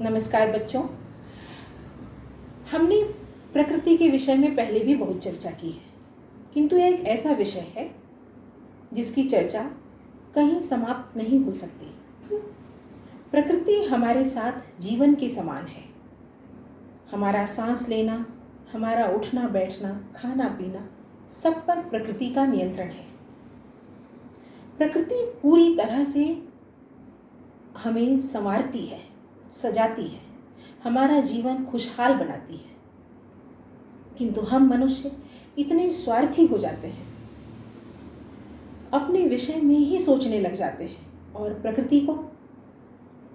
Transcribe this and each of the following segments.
नमस्कार बच्चों। हमने प्रकृति के विषय में पहले भी बहुत चर्चा की है, किंतु यह एक ऐसा विषय है जिसकी चर्चा कहीं समाप्त नहीं हो सकती। प्रकृति हमारे साथ जीवन के समान है। हमारा सांस लेना, हमारा उठना बैठना, खाना पीना, सब पर प्रकृति का नियंत्रण है। प्रकृति पूरी तरह से हमें संवारती है, सजाती है, हमारा जीवन खुशहाल बनाती है। किंतु हम मनुष्य इतने स्वार्थी हो जाते हैं, अपने विषय में ही सोचने लग जाते हैं और प्रकृति को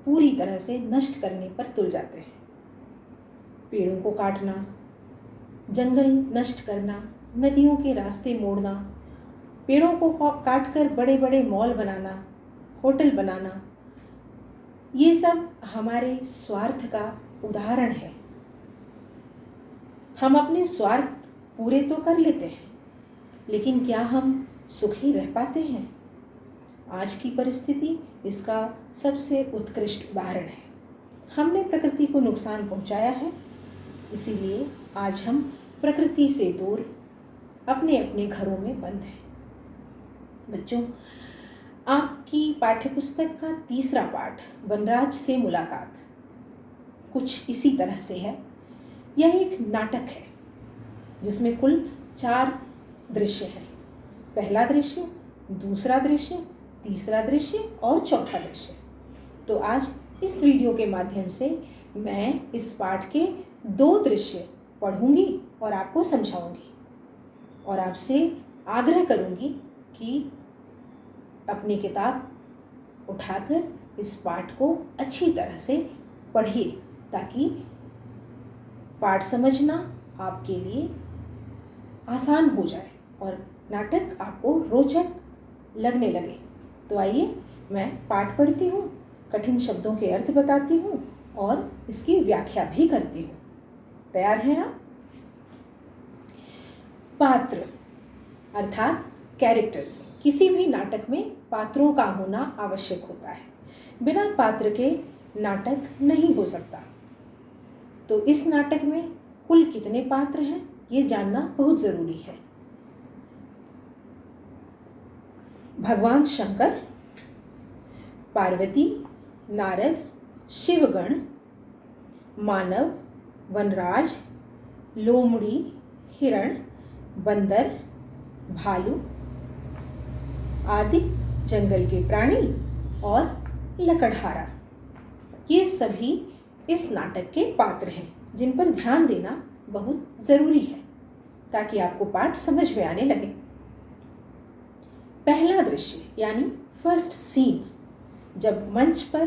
पूरी तरह से नष्ट करने पर तुल जाते हैं। पेड़ों को काटना, जंगल नष्ट करना, नदियों के रास्ते मोड़ना, पेड़ों को काटकर बड़े बड़े मॉल बनाना, होटल बनाना, ये सब हमारे स्वार्थ का उदाहरण है। हम अपने स्वार्थ पूरे तो कर लेते हैं, लेकिन क्या हम सुखी रह पाते हैं? आज की परिस्थिति इसका सबसे उत्कृष्ट उदाहरण है। हमने प्रकृति को नुकसान पहुंचाया है, इसीलिए आज हम प्रकृति से दूर अपने अपने घरों में बंद हैं। बच्चों, आपकी पाठ्यपुस्तक का तीसरा पाठ वनराज से मुलाकात कुछ इसी तरह से है। यह एक नाटक है जिसमें कुल 4 दृश्य हैं। पहला दृश्य, दूसरा दृश्य, तीसरा दृश्य और चौथा दृश्य। तो आज इस वीडियो के माध्यम से मैं इस पाठ के 2 दृश्य पढ़ूंगी और आपको समझाऊंगी और आपसे आग्रह करूंगी कि अपनी किताब उठाकर इस पाठ को अच्छी तरह से पढ़िए, ताकि पाठ समझना आपके लिए आसान हो जाए और नाटक आपको रोचक लगने लगे। तो आइए मैं पाठ पढ़ती हूँ, कठिन शब्दों के अर्थ बताती हूँ और इसकी व्याख्या भी करती हूँ। तैयार हैं आप? पात्र अर्थात कैरेक्टर्स। किसी भी नाटक में पात्रों का होना आवश्यक होता है। बिना पात्र के नाटक नहीं हो सकता। तो इस नाटक में कुल कितने पात्र हैं, ये जानना बहुत जरूरी है। भगवान शंकर, पार्वती, नारद, शिवगण, मानव, वनराज, लोमड़ी, हिरण, बंदर, भालू आदि जंगल के प्राणी और लकड़हारा, ये सभी इस नाटक के पात्र हैं जिन पर ध्यान देना बहुत ज़रूरी है ताकि आपको पाठ समझ में आने लगे। पहला दृश्य यानी फर्स्ट सीन, जब मंच पर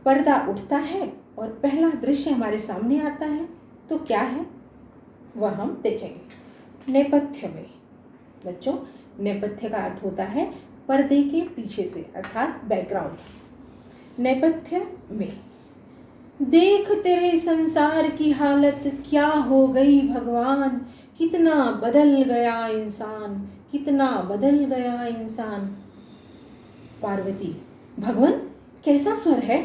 पर्दा उठता है और पहला दृश्य हमारे सामने आता है तो क्या है वह हम देखेंगे। नेपथ्य में बच्चों, नेपथ्य का अर्थ होता है पर्दे के पीछे से, अर्थात बैकग्राउंड। नेपथ्य में देख तेरे संसार की हालत क्या हो गई भगवान, कितना बदल गया इंसान, कितना बदल गया इंसान। पार्वती, भगवान कैसा स्वर है?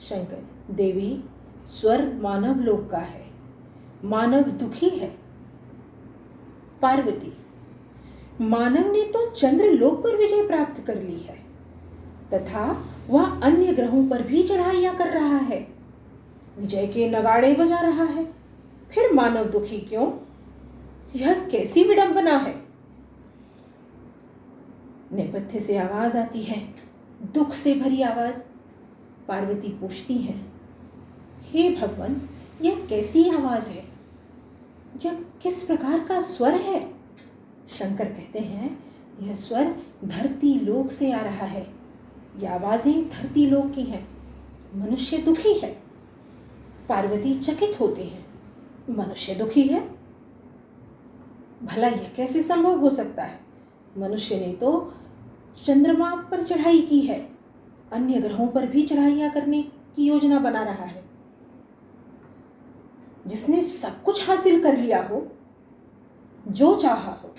शंकर, देवी स्वर मानव लोक का है, मानव दुखी है। पार्वती, मानव ने तो चंद्रलोक पर विजय प्राप्त कर ली है तथा वह अन्य ग्रहों पर भी चढ़ाइयां कर रहा है, विजय के नगाड़े बजा रहा है, फिर मानव दुखी क्यों? यह कैसी विडंबना है? नेपथ्य से आवाज आती है, दुख से भरी आवाज। पार्वती पूछती है, हे भगवान, यह कैसी आवाज है? यह किस प्रकार का स्वर है? शंकर कहते हैं, यह स्वर धरती लोक से आ रहा है। यह आवाजें धरती लोक की हैं। मनुष्य दुखी है। पार्वती चकित होती हैं, मनुष्य दुखी है? भला यह कैसे संभव हो सकता है? मनुष्य ने तो चंद्रमा पर चढ़ाई की है, अन्य ग्रहों पर भी चढ़ाइयां करने की योजना बना रहा है। जिसने सब कुछ हासिल कर लिया हो, जो चाहा हो,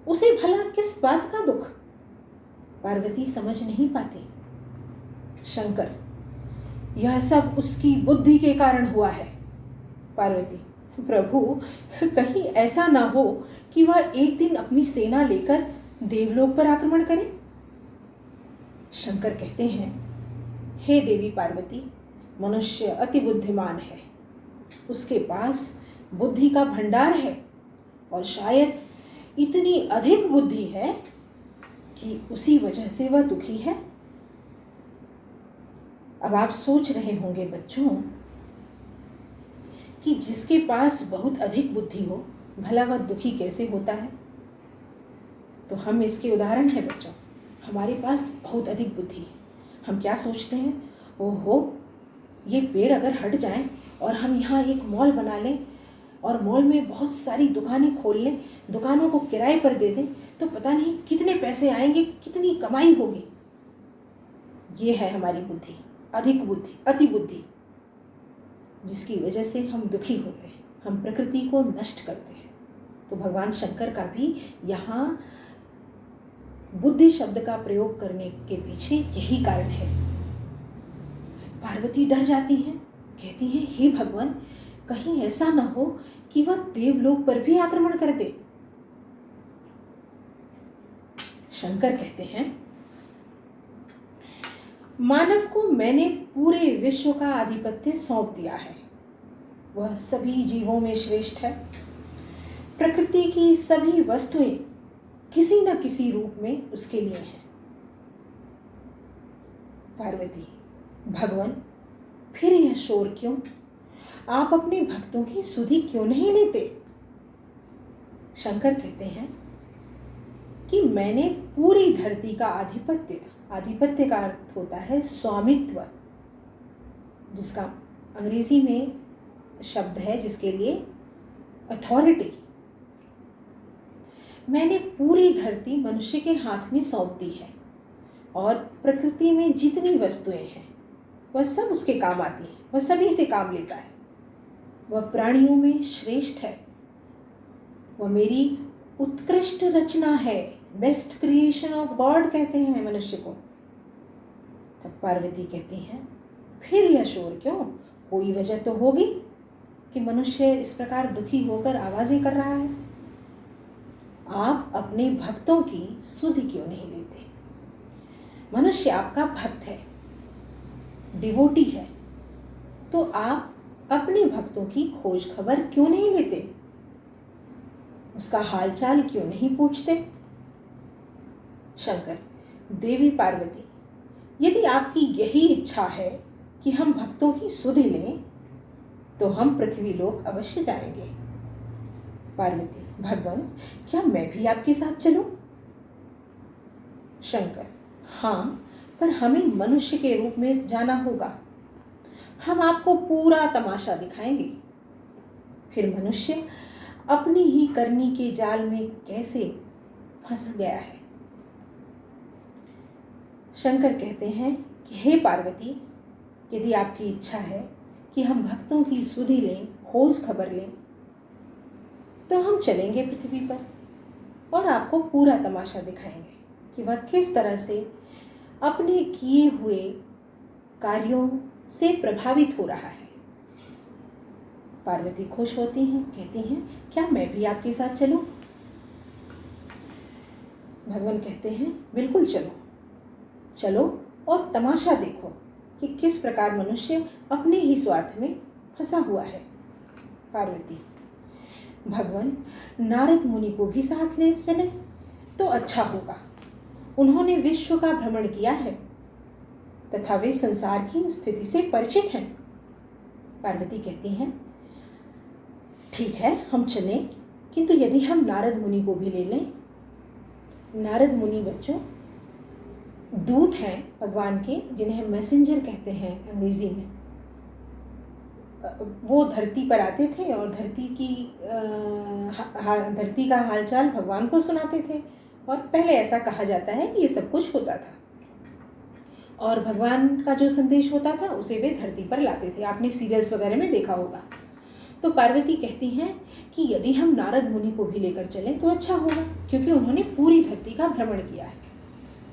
उसे भला किस बात का दुख? पार्वती समझ नहीं पाती। शंकर, यह सब उसकी बुद्धि के कारण हुआ है। पार्वती, प्रभु, कहीं ऐसा ना हो कि वह एक दिन अपनी सेना लेकर देवलोक पर आक्रमण करे। शंकर कहते हैं, हे देवी पार्वती, मनुष्य अति बुद्धिमान है, उसके पास बुद्धि का भंडार है और शायद इतनी अधिक बुद्धि है कि उसी वजह से वह दुखी है। अब आप सोच रहे होंगे बच्चों कि जिसके पास बहुत अधिक बुद्धि हो, भला वह दुखी कैसे होता है। तो हम इसके उदाहरण हैं बच्चों। हमारे पास बहुत अधिक बुद्धि है, हम क्या सोचते हैं, ओहो, ये पेड़ अगर हट जाएं और हम यहाँ एक मॉल बना लें और मॉल में बहुत सारी दुकानें खोल लें, दुकानों को किराए पर दे दें, तो पता नहीं कितने पैसे आएंगे, कितनी कमाई होगी। ये है हमारी बुद्धि, अधिक बुद्धि, अति बुद्धि, जिसकी वजह से हम दुखी होते हैं, हम प्रकृति को नष्ट करते हैं। तो भगवान शंकर का भी यहाँ बुद्धि शब्द का प्रयोग करने के पीछे यही कारण है। पार्वती डर जाती हैं, कहती हैं, हे भगवान, कहीं ऐसा न हो कि वह देवलोक पर भी आक्रमण कर दे। शंकर कहते हैं, मानव को मैंने पूरे विश्व का आधिपत्य सौंप दिया है। वह सभी जीवों में श्रेष्ठ है। प्रकृति की सभी वस्तुएं किसी न किसी रूप में उसके लिए हैं। पार्वती, भगवान, फिर यह शोर क्यों? आप अपने भक्तों की सुधि क्यों नहीं लेते? शंकर कहते हैं कि मैंने पूरी धरती का आधिपत्य, आधिपत्य का अर्थ होता है स्वामित्व, जिसका अंग्रेजी में शब्द है जिसके लिए अथॉरिटी, मैंने पूरी धरती मनुष्य के हाथ में सौंप दी है और प्रकृति में जितनी वस्तुएं हैं वह सब उसके काम आती हैं, वह सभी से काम लेता है। वह प्राणियों में श्रेष्ठ है, वह मेरी उत्कृष्ट रचना है, बेस्ट क्रिएशन ऑफ गॉड कहते हैं मनुष्य को। तब पार्वती कहती हैं, फिर यह शोर क्यों? कोई वजह तो होगी कि मनुष्य इस प्रकार दुखी होकर आवाजें कर रहा है। आप अपने भक्तों की सुधि क्यों नहीं लेते? मनुष्य आपका भक्त है, डिवोटी है, तो आप अपने भक्तों की खोज खबर क्यों नहीं लेते? उसका हालचाल क्यों नहीं पूछते? शंकर, देवी पार्वती, यदि आपकी यही इच्छा है कि हम भक्तों की सुधि लें तो हम पृथ्वी लोक अवश्य जाएंगे। पार्वती, भगवान, क्या मैं भी आपके साथ चलूं? शंकर, हाँ, पर हमें मनुष्य के रूप में जाना होगा। हम आपको पूरा तमाशा दिखाएंगे। फिर मनुष्य अपनी ही करनी के जाल में कैसे फंस गया है। शंकर कहते हैं कि हे पार्वती, यदि आपकी इच्छा है कि हम भक्तों की सुधि लें, खोज खबर लें, तो हम चलेंगे पृथ्वी पर और आपको पूरा तमाशा दिखाएंगे कि वह किस तरह से अपने किए हुए कार्यों से प्रभावित हो रहा है। पार्वती खुश होती हैं, कहती हैं, क्या मैं भी आपके साथ चलूं? भगवान कहते हैं, बिल्कुल चलो, चलो और तमाशा देखो कि किस प्रकार मनुष्य अपने ही स्वार्थ में फंसा हुआ है। पार्वती, भगवान, नारद मुनि को भी साथ ले चले तो अच्छा होगा। उन्होंने विश्व का भ्रमण किया है तथा वे संसार की स्थिति से परिचित हैं। पार्वती कहती हैं, ठीक है, हम चलें, किंतु यदि हम नारद मुनि को भी ले लें। नारद मुनि बच्चों दूत हैं भगवान के, जिन्हें मैसेंजर कहते हैं अंग्रेजी में। वो धरती पर आते थे और धरती का हालचाल भगवान को सुनाते थे। और पहले ऐसा कहा जाता है कि ये सब कुछ होता था और भगवान का जो संदेश होता था उसे वे धरती पर लाते थे। आपने सीरियल्स वगैरह में देखा होगा। तो पार्वती कहती हैं कि यदि हम नारद मुनि को भी लेकर चलें तो अच्छा होगा, क्योंकि उन्होंने पूरी धरती का भ्रमण किया है।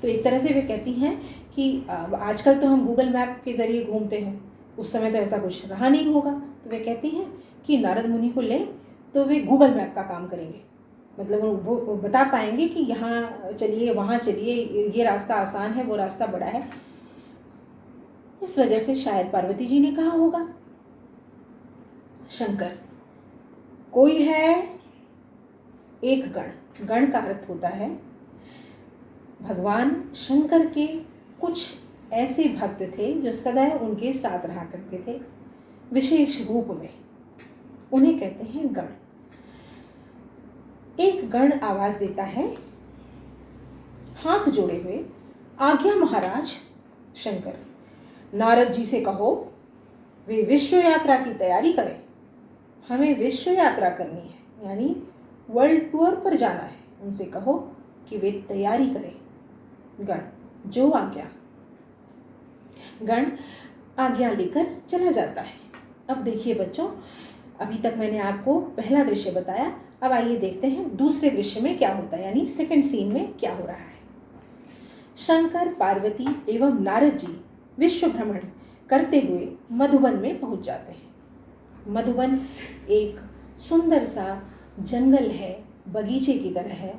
तो एक तरह से वे कहती हैं कि आजकल तो हम गूगल मैप के ज़रिए घूमते हैं, उस समय तो ऐसा कुछ रहा नहीं होगा। तो वे कहती हैं कि नारद मुनि को लें तो वे गूगल मैप का काम करेंगे, मतलब वो बता पाएंगे कि यहाँ चलिए, वहाँ चलिए, ये रास्ता आसान है, वो रास्ता बड़ा है। इस वजह से शायद पार्वती जी ने कहा होगा। शंकर, कोई है एक गण, गण का अर्थ होता है भगवान शंकर के कुछ ऐसे भक्त थे जो सदैव उनके साथ रहा करते थे विशेष रूप में, उन्हें कहते हैं गण। एक गण आवाज देता है हाथ जोड़े हुए, आज्ञा महाराज शंकर, नारद जी से कहो वे विश्व यात्रा की तैयारी करें। हमें विश्व यात्रा करनी है, यानी वर्ल्ड टूर पर जाना है। उनसे कहो कि वे तैयारी करें। गण, जो आज्ञा। गण आज्ञा लेकर चला जाता है। अब देखिए बच्चों, अभी तक मैंने आपको पहला दृश्य बताया, अब आइए देखते हैं दूसरे दृश्य में क्या होता है, यानी सेकंड सीन में क्या हो रहा है। शंकर, पार्वती एवं नारद जी विश्व भ्रमण करते हुए मधुबन में पहुंच जाते हैं। मधुबन एक सुंदर सा जंगल है, बगीचे की तरह है,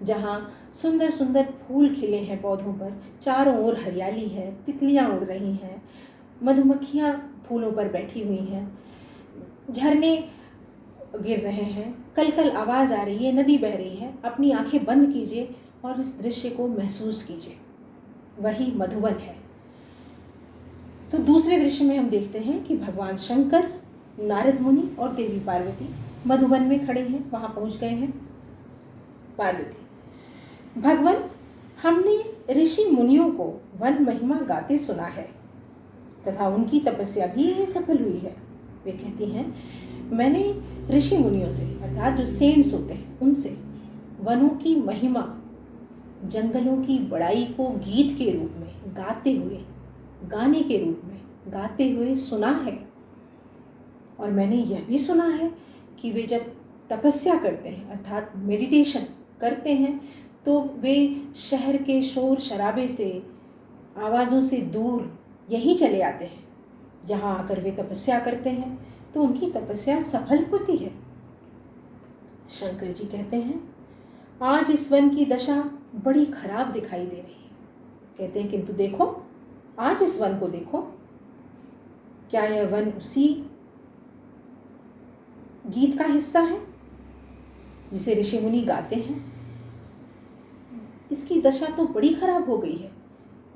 जहाँ सुंदर सुंदर फूल खिले हैं पौधों पर, चारों ओर हरियाली है, तितलियाँ उड़ रही हैं, मधुमक्खियाँ फूलों पर बैठी हुई हैं, झरने गिर रहे हैं, कल कल आवाज़ आ रही है, नदी बह रही है। अपनी आंखें बंद कीजिए और इस दृश्य को महसूस कीजिए, वही मधुबन है। तो दूसरे दृश्य में हम देखते हैं कि भगवान शंकर, नारद मुनि और देवी पार्वती मधुबन में खड़े हैं, वहाँ पहुँच गए हैं। पार्वती, भगवान, हमने ऋषि मुनियों को वन महिमा गाते सुना है तथा उनकी तपस्या भी यही सफल हुई है। वे कहती हैं, मैंने ऋषि मुनियों से, अर्थात जो सेंट्स होते हैं, उनसे वनों की महिमा, जंगलों की बड़ाई को गीत के रूप में गाते हुए, गाने के रूप में गाते हुए सुना है। और मैंने यह भी सुना है कि वे जब तपस्या करते हैं, अर्थात मेडिटेशन करते हैं, तो वे शहर के शोर शराबे से, आवाज़ों से दूर यहीं चले आते हैं। यहाँ आकर वे तपस्या करते हैं तो उनकी तपस्या सफल होती है। शंकर जी कहते हैं, आज इस वन की दशा बड़ी खराब दिखाई दे रही है। कहते हैं, किंतु देखो, आज इस वन को देखो, क्या यह वन उसी गीत का हिस्सा है जिसे ऋषि मुनि गाते हैं? इसकी दशा तो बड़ी खराब हो गई है,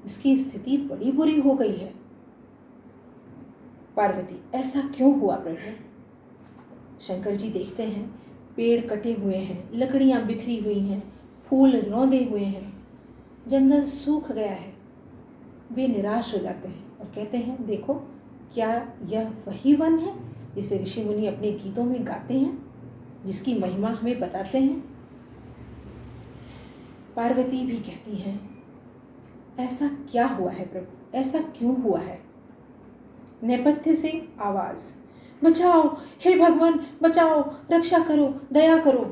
इसकी स्थिति बड़ी बुरी हो गई है। पार्वती, ऐसा क्यों हुआ प्रभु? शंकर जी देखते हैं, पेड़ कटे हुए हैं, लकड़ियां बिखरी हुई हैं, फूल रौंदे हुए हैं, जंगल सूख गया है। वे निराश हो जाते हैं और कहते हैं, देखो, क्या यह वही वन है जिसे ऋषि मुनि अपने गीतों में गाते हैं, जिसकी महिमा हमें बताते हैं? पार्वती भी कहती हैं, ऐसा क्या हुआ है प्रभु, ऐसा क्यों हुआ है? नेपथ्य से आवाज, बचाओ, हे भगवान बचाओ, रक्षा करो, दया करो।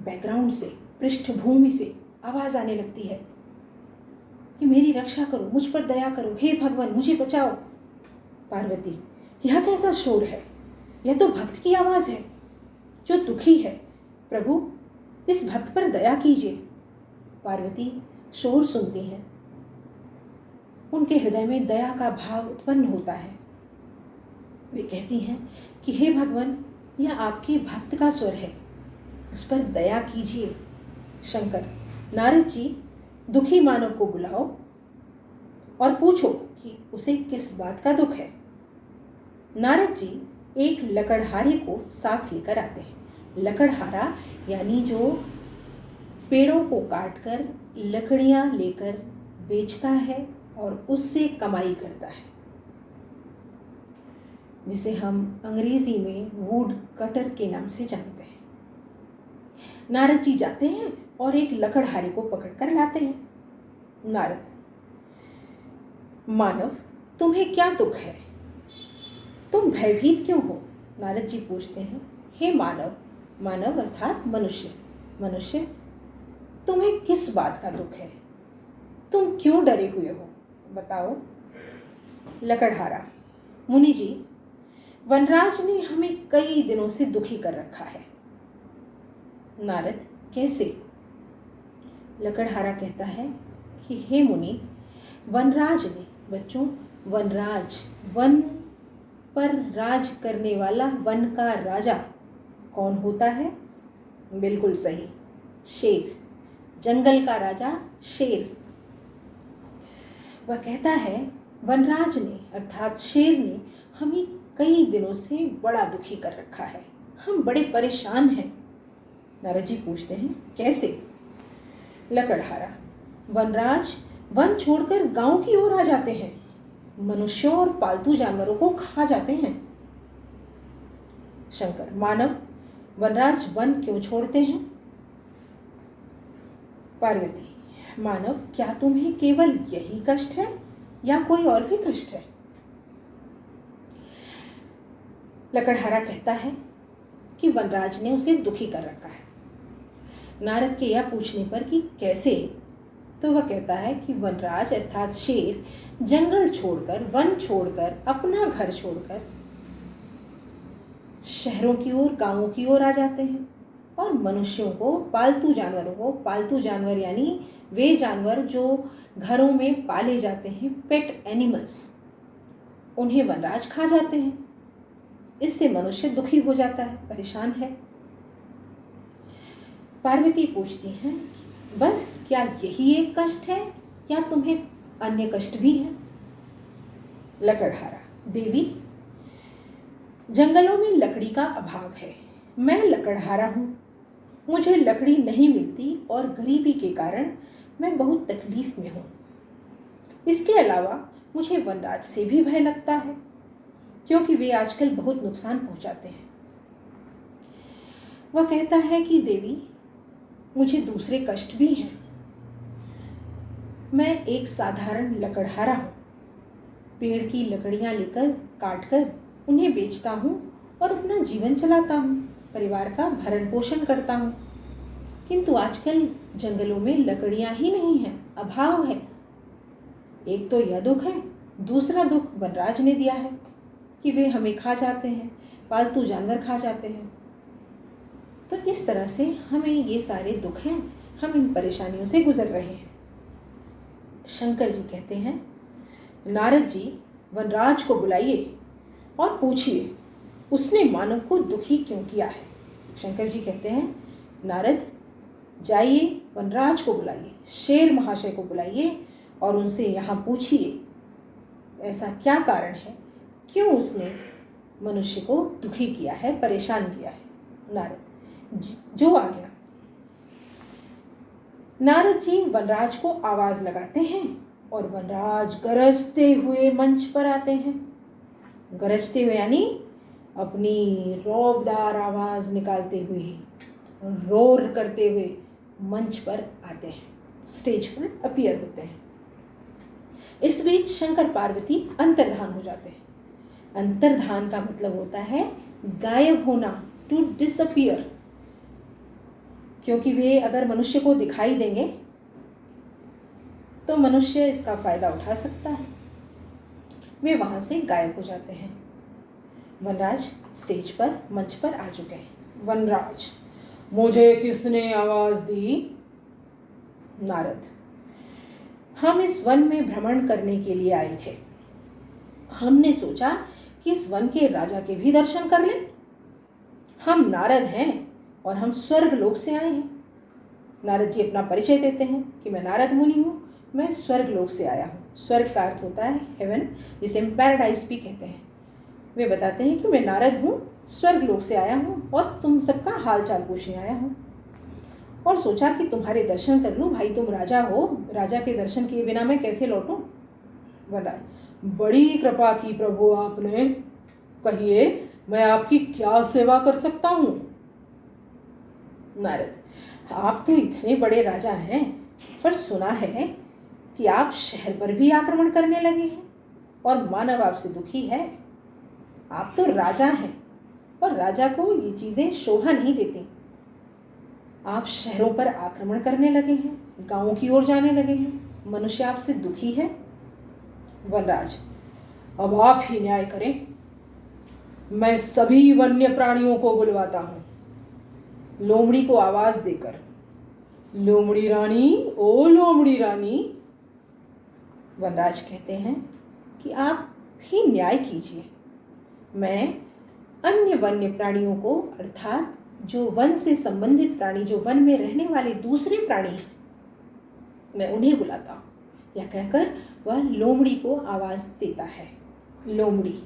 बैकग्राउंड से, पृष्ठभूमि से आवाज आने लगती है कि मेरी रक्षा करो, मुझ पर दया करो, हे भगवान मुझे बचाओ। पार्वती, यह कैसा शोर है? यह तो भक्त की आवाज है जो दुखी है। प्रभु, इस भक्त पर दया कीजिए। पार्वती शोर सुनती हैं, उनके हृदय में दया का भाव उत्पन्न होता है। वे कहती हैं कि हे भगवान, यह आपके भक्त का स्वर है, उस पर दया कीजिए। शंकर, नारद जी, दुखी मानव को बुलाओ और पूछो कि उसे किस बात का दुख है। नारद जी एक लकड़हारे को साथ लेकर आते हैं। लकड़हारा यानी जो पेड़ों को काटकर लकड़ियां लेकर बेचता है और उससे कमाई करता है, जिसे हम अंग्रेजी में वुड कटर के नाम से जानते हैं। नारद जी जाते हैं और एक लकड़हारे को पकड़कर लाते हैं। नारद, मानव, तुम्हें क्या दुख है? तुम भयभीत क्यों हो? नारद जी पूछते हैं, हे मानव, मानव अर्थात मनुष्य, मनुष्य, तुम्हें किस बात का दुख है? तुम क्यों डरे हुए हो? बताओ। लकड़हारा, मुनि जी, वनराज ने हमें कई दिनों से दुखी कर रखा है। नारद, कैसे? लकड़हारा कहता है कि हे मुनि, वनराज ने, बच्चों, वनराज, वन पर राज करने वाला, वन का राजा कौन होता है? बिल्कुल सही, शेर, जंगल का राजा शेर। वह कहता है वनराज ने अर्थात शेर ने हमें कई दिनों से बड़ा दुखी कर रखा है, हम बड़े परेशान हैं। नारद जी पूछते हैं कैसे? लकड़हारा, वनराज वन छोड़कर गांव की ओर आ जाते हैं, मनुष्यों और पालतू जानवरों को खा जाते हैं। शंकर, मानव, वनराज वन क्यों छोड़ते हैं? पार्वती, मानव, क्या तुम्हें केवल यही कष्ट है या कोई और भी कष्ट है? लकड़हारा कहता है कि वनराज ने उसे दुखी कर रखा है। नारद के यह पूछने पर कि कैसे, तो वह कहता है कि वनराज अर्थात शेर जंगल छोड़कर, वन छोड़कर, अपना घर छोड़कर शहरों की ओर, गांवों की ओर आ जाते हैं और मनुष्यों को, पालतू जानवरों को, पालतू जानवर यानी वे जानवर जो घरों में पाले जाते हैं, पेट एनिमल्स, उन्हें वनराज खा जाते हैं। इससे मनुष्य दुखी हो जाता है, परेशान है। पार्वती पूछती हैं, बस क्या यही एक कष्ट है या तुम्हें अन्य कष्ट भी हैं? लकड़हारा, देवी, जंगलों में लकड़ी का अभाव है, मैं लकड़हारा हूँ, मुझे लकड़ी नहीं मिलती और गरीबी के कारण मैं बहुत तकलीफ में हूँ। इसके अलावा मुझे वनराज से भी भय लगता है क्योंकि वे आजकल बहुत नुकसान पहुँचाते हैं। वह कहता है कि देवी, मुझे दूसरे कष्ट भी हैं। मैं एक साधारण लकड़हारा हूँ, पेड़ की लकड़ियाँ लेकर काटकर उन्हें बेचता हूँ और अपना जीवन चलाता हूँ, परिवार का भरण पोषण करता हूँ। किंतु आजकल जंगलों में लकड़ियाँ ही नहीं हैं, अभाव है। एक तो यह दुख है, दूसरा दुख वनराज ने दिया है कि वे हमें खा जाते हैं, पालतू जानवर खा जाते हैं। तो इस तरह से हमें ये सारे दुख हैं, हम इन परेशानियों से गुजर रहे हैं। शंकर जी कहते हैं, नारद जी, वनराज को बुलाइए और पूछिए उसने मानव को दुखी क्यों किया है। शंकर जी कहते हैं, नारद, जाइए वनराज को बुलाइए, शेर महाशय को बुलाइए और उनसे यहाँ पूछिए ऐसा क्या कारण है, क्यों उसने मनुष्य को दुखी किया है, परेशान किया है। नारद जो आ गया। नारद जी वनराज को आवाज लगाते हैं और वनराज गरजते हुए मंच पर आते हैं। गरजते हुए यानी अपनी रौबदार आवाज निकालते हुए, रोर करते हुए मंच पर आते हैं, स्टेज पर अपीयर होते हैं। इस बीच शंकर पार्वती अंतर्धान हो जाते हैं। अंतर्धान का मतलब होता है गायब होना, टू डिसअपियर, क्योंकि वे अगर मनुष्य को दिखाई देंगे तो मनुष्य इसका फायदा उठा सकता है। वे वहां से गायब हो जाते हैं। वनराज स्टेज पर, मंच पर आ चुके हैं। वनराज, मुझे किसने आवाज दी? नारद, हम इस वन में भ्रमण करने के लिए आए थे। हमने सोचा कि इस वन के राजा के भी दर्शन कर लें। हम नारद हैं और हम स्वर्ग लोक से आए हैं। नारद जी अपना परिचय देते हैं कि मैं नारद मुनि हूँ, मैं स्वर्ग लोक से आया हूँ। स्वर्ग का अर्थ होता है हेवन, जिसे हम पैराडाइज भी कहते हैं। वे बताते हैं कि मैं नारद हूँ, स्वर्ग लोक से आया हूँ और तुम सबका हाल चाल पूछने आया हूँ और सोचा कि तुम्हारे दर्शन कर लूँ। भाई तुम राजा हो, राजा के दर्शन किए बिना मैं कैसे लौटूं? वनराज, बड़ी कृपा की प्रभु आपने, कहिए मैं आपकी क्या सेवा कर सकता हूँ? नारद, आप तो इतने बड़े राजा हैं, पर सुना है कि आप शहर पर भी आक्रमण करने लगे हैं और मानव आपसे दुखी है। आप तो राजा हैं और राजा को ये चीज़ें शोभा नहीं देती। आप शहरों पर आक्रमण करने लगे हैं, गांवों की ओर जाने लगे हैं, मनुष्य आपसे दुखी है। वनराज, अब आप ही न्याय करें। मैं सभी वन्य प्राणियों को बुलवाता हूँ, लोमड़ी को आवाज देकर। लोमड़ी रानी, ओ लोमड़ी रानी। वनराज कहते हैं कि आप ही न्याय कीजिए। मैं अन्य वन्य प्राणियों को, अर्थात जो वन से संबंधित प्राणी, जो वन में रहने वाले दूसरे प्राणी हैं, मैं उन्हें बुलाता हूँ। यह कहकर वह लोमड़ी को आवाज देता है। लोमड़ी,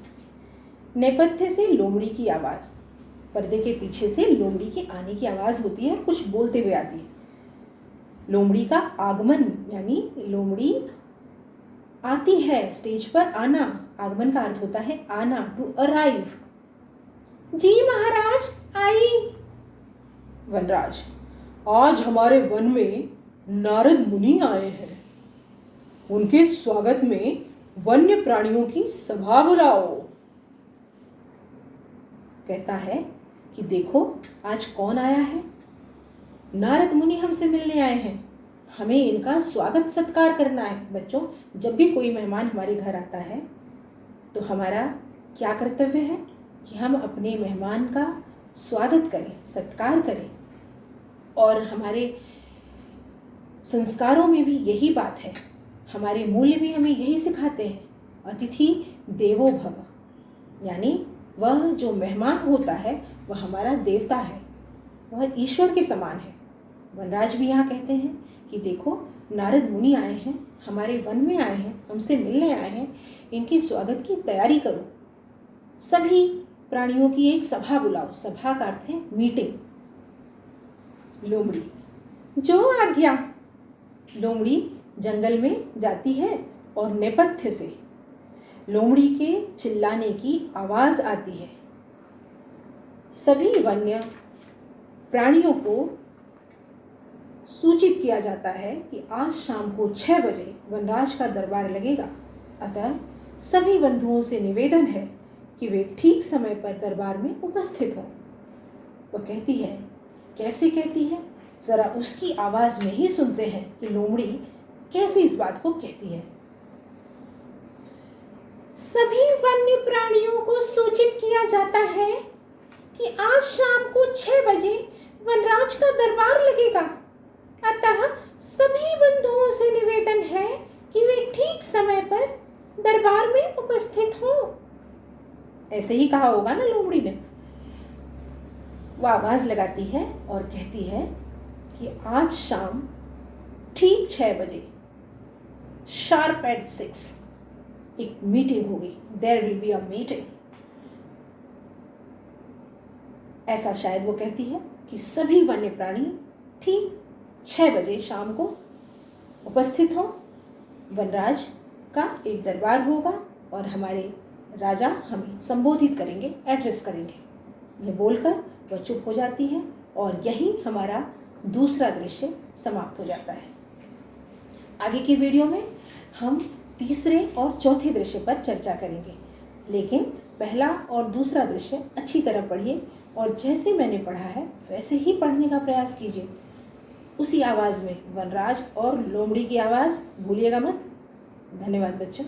नेपथ्य से लोमड़ी की आवाज, पर्दे के पीछे से लोमड़ी के आने की आवाज होती है, कुछ बोलते हुए आती है। लोमड़ी का आगमन, यानी लोमड़ी आती है, स्टेज पर आना। आगमन का अर्थ होता है आना, टू अराइव। जी महाराज, आई। वनराज, आज हमारे वन में नारद मुनि आए हैं, उनके स्वागत में वन्य प्राणियों की सभा बुलाओ। कहता है कि देखो आज कौन आया है। नारद मुनि हमसे मिलने आए हैं, हमें इनका स्वागत सत्कार करना है। बच्चों, जब भी कोई मेहमान हमारे घर आता है तो हमारा क्या कर्तव्य है कि हम अपने मेहमान का स्वागत करें, सत्कार करें। और हमारे संस्कारों में भी यही बात है, हमारे मूल्य भी हमें यही सिखाते हैं, अतिथि देवो भव। यानी वह जो मेहमान होता है वह हमारा देवता है, वह ईश्वर के समान है। वनराज भी यहाँ कहते हैं कि देखो नारद मुनि आए हैं, हमारे वन में आए हैं, हमसे मिलने आए हैं, इनके स्वागत की तैयारी करो। सभी प्राणियों की एक सभा बुलाओ। सभा का अर्थ है मीटिंग। लोमड़ी, जो आज्ञा। लोमड़ी जंगल में जाती है और नेपथ्य से लोमड़ी के चिल्लाने की आवाज आती है। सभी वन्य प्राणियों को सूचित किया जाता है कि आज शाम को 6 बजे वनराज का दरबार लगेगा। अतः सभी बंधुओं से निवेदन है कि वे ठीक समय पर दरबार में उपस्थित हों। वह कहती है, कैसे कहती है, जरा उसकी आवाज में ही सुनते हैं कि लोमड़ी कैसे इस बात को कहती है। सभी वन्य प्राणियों को सूचित किया जाता है कि आज शाम को 6 बजे वनराज का दरबार लगेगा। अतः सभी बंधुओं से निवेदन है कि वे ठीक समय पर दरबार में उपस्थित हों। ऐसे ही कहा होगा ना लोमड़ी ने। वह आवाज लगाती है और कहती है कि आज शाम ठीक 6 बजे, शार्प एट 6, एक मीटिंग होगी। There will be a meeting. ऐसा शायद वो कहती है कि सभी वन्य प्राणी ठीक 6 बजे शाम को उपस्थित हों। वनराज का एक दरबार होगा और हमारे राजा हमें संबोधित करेंगे, एड्रेस करेंगे। यह बोलकर वह चुप हो जाती है और यही हमारा दूसरा दृश्य समाप्त हो जाता है। आगे की वीडियो में हम तीसरे और चौथे दृश्य पर चर्चा करेंगे, लेकिन पहला और दूसरा दृश्य अच्छी तरह पढ़िए और जैसे मैंने पढ़ा है वैसे ही पढ़ने का प्रयास कीजिए। उसी आवाज़ में, वनराज और लोमड़ी की आवाज़ भूलिएगा मत। धन्यवाद बच्चों।